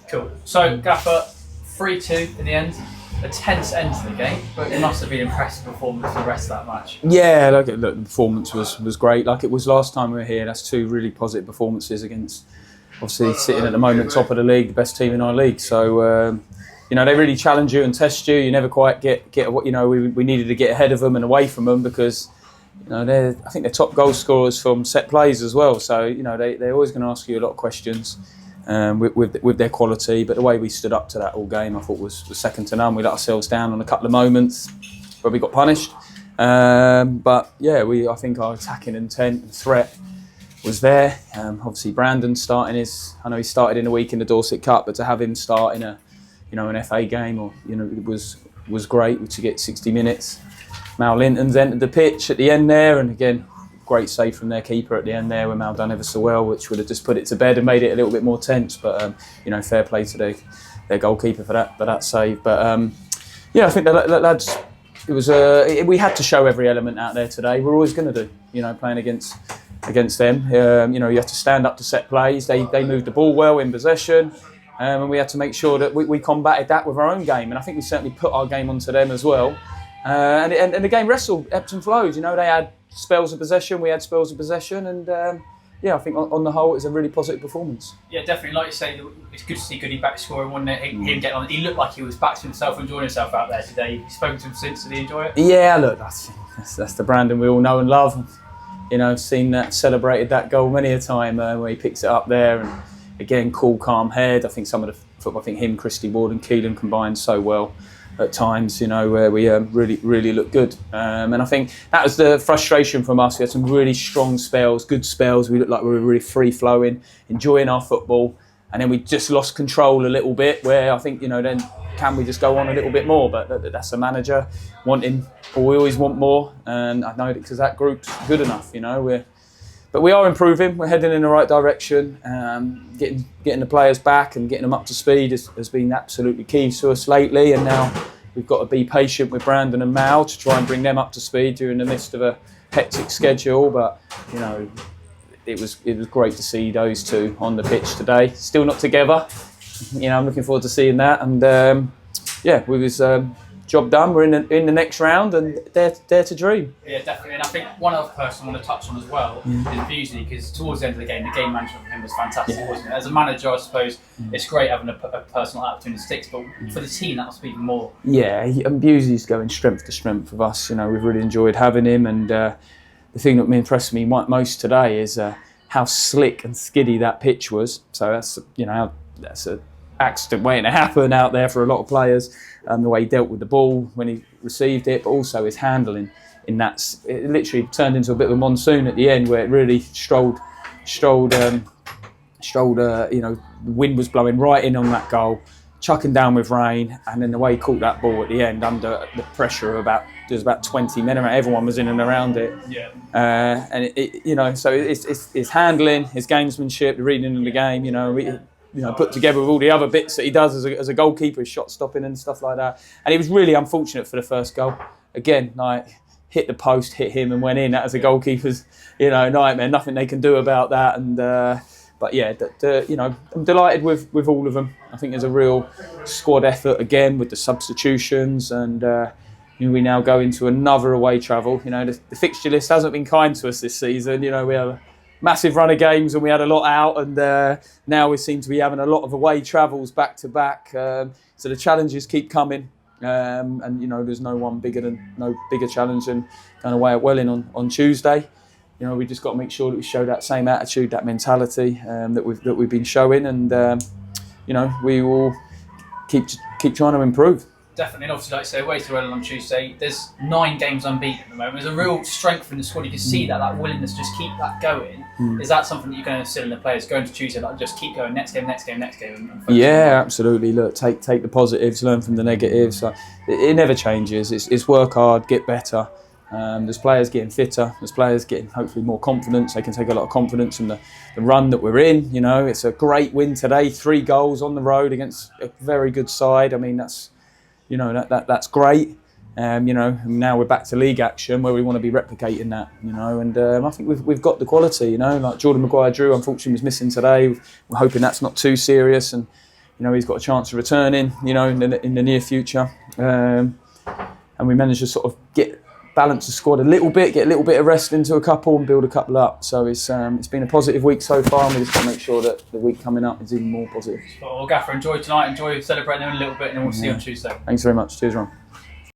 Cool. So, Gaffer, 3-2 in the end. A tense end to the game, but you must have been impressed with the performance for the rest of that match. Yeah, look, the performance was great. Like it was last time we were here. That's two really positive performances against, obviously, sitting at the moment top of the league, the best team in our league. So, they really challenge you and test you. You never quite get what we needed to get ahead of them and away from them because, I think they're top goal scorers from set plays as well. So, they're always going to ask you a lot of questions. With their quality, but the way we stood up to that all game, I thought was second to none. We let ourselves down on a couple of moments where we got punished, but yeah, I think our attacking intent and threat was there. Obviously, Brandon starting I know he started in a week in the Dorset Cup, but to have him start in an FA game it was great to get 60 minutes. Mal Linton's entered the pitch at the end there, and again, great save from their keeper at the end there, where Mal done ever so well, which would have just put it to bed and made it a little bit more tense. But fair play to their goalkeeper for that save. But I think the lads, we had to show every element out there today. We're always going to do, playing against them. You have to stand up to set plays. They moved the ball well in possession, and we had to make sure that we combated that with our own game. And I think we certainly put our game onto them as well. And the game wrestled, ebbs and flows. They had spells of possession, we had spells of possession, and I think on the whole it's a really positive performance. Yeah, definitely. Like you say, it's good to see Goody back scoring, wasn't it? Him getting on. He looked like he was back to himself, enjoying himself out there today. You've spoken to him since, did he enjoy it? Yeah, look, that's the Brandon we all know and love. Seen that, celebrated that goal many a time where he picks it up there, and again, cool, calm head. I think him, Christy Ward and Keelan combined so well at times, where we really look good. And I think that was the frustration from us. We had some really strong spells, good spells. We looked like we were really free-flowing, enjoying our football. And then we just lost control a little bit, where I think, then can we just go on a little bit more? But that's a manager wanting, or we always want more. And I know that because that group's good enough, But we are improving. We're heading in the right direction. Getting the players back and getting them up to speed has been absolutely key to us lately. And now we've got to be patient with Brandon and Mal to try and bring them up to speed during the midst of a hectic schedule. But it was great to see those two on the pitch today. Still not together. I'm looking forward to seeing that. And we was. Job done. We're in the next round and dare to dream. Yeah, definitely. And I think one other person I want to touch on as well is Busley, because towards the end of the game management from him was fantastic, wasn't it? As a manager, I suppose it's great having a person like that between the sticks, but for the team, that must be even more. Yeah, and Busley's going strength to strength with us. We've really enjoyed having him, and the thing that impressed me most today is how slick and skiddy that pitch was. So that's an accident waiting to happen out there for a lot of players. The way he dealt with the ball when he received it, but also his handling in that. It literally turned into a bit of a monsoon at the end, where it really strolled. The wind was blowing right in on that goal, chucking down with rain, and then the way he caught that ball at the end under the pressure of about 20 men around. Everyone was in and around it. Yeah. And so it's his handling, his gamesmanship, the reading of the game. Put together with all the other bits that he does as a goalkeeper, his shot stopping and stuff like that. And he was really unfortunate for the first goal. Again, hit the post, hit him and went in. That was a goalkeeper's, nightmare. Nothing they can do about that. And but yeah, I'm delighted with all of them. I think there's a real squad effort again with the substitutions, and we now go into another away travel. The fixture list hasn't been kind to us this season. We have a massive run of games and we had a lot out, and now we seem to be having a lot of away travels back to back. So the challenges keep coming, and there's no bigger challenge than going away at Welling on Tuesday. We just got to make sure that we show that same attitude, that mentality that we've been showing, and we will keep trying to improve. Definitely, and obviously, like I say, away to Welling on Tuesday, there's 9 games unbeaten at the moment. There's a real strength in the squad. You can see that willingness to just keep that going. Is that something that you're going to instill in the players going to Tuesday, just keep going, next game, and yeah, absolutely. Look, take the positives, learn from the negatives. It never changes. It's work hard, get better. There's players getting fitter. There's players getting hopefully more confidence. They can take a lot of confidence from the run that we're in. It's a great win today. 3 goals on the road against a very good side. I mean, that's great. Now we're back to league action where we want to be replicating that. And I think we've got the quality. Like Jordan Maguire-Drew, unfortunately, was missing today. We're hoping that's not too serious, and he's got a chance of returning, in the near future. And we managed to sort of balance the squad a little bit, get a little bit of rest into a couple and build a couple up. So it's been a positive week so far, and we just got to make sure that the week coming up is even more positive. Well, Gaffer, enjoy tonight, enjoy celebrating them a little bit, and we'll see you on Tuesday. Thanks very much. Cheers, Ron.